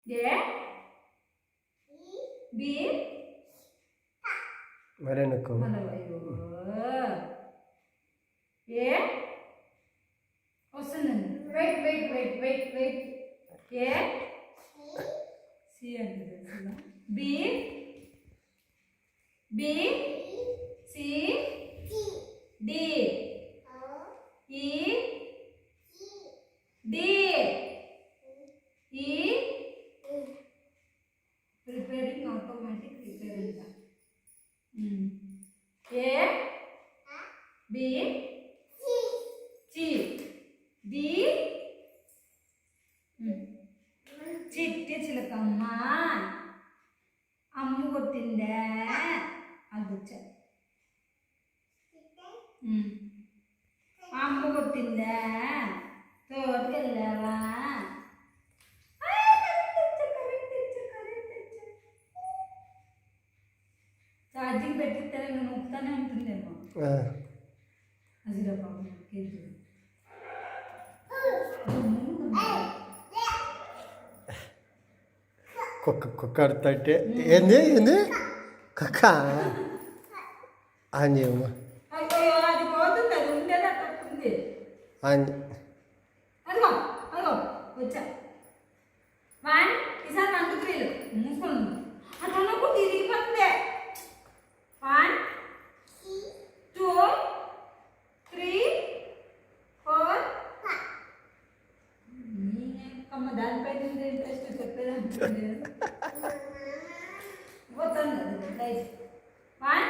A B మరెనకు A వస్తుందండి. Wait wait wait wait wait. A C అంటే తెలుసుదా? B B C D E D E preparing automatic repairing. A B C D చిట్టి చిలకమ్మ అమ్ము కొట్టిందే అది వచ్చారు. అమ్ము కొట్టిందే తోటకెళ్ళావా? ఛార్జింగ్ పెట్టిస్తే నేను నొక్కుతానే ఉంటుందేమో. అజిరా బాబు కేజీ కుక్క అడుతుంటే ఏంది ఏంది కుక్క ఆంజమ్మ అది పోతుంది. అది ఉండేది అట్టుంది. ఆంజ అదిగో అదిగో వచ్చా. వన్ ఈసారి 1 2 3 మూసుకోండి. అట్లా నాకు తిరిగిపోతుంది. 1 2 3 4 అమ్మ దానిపైన ఇంట్రెస్ట్ చెప్పేదాన్ని పోతుంది. 1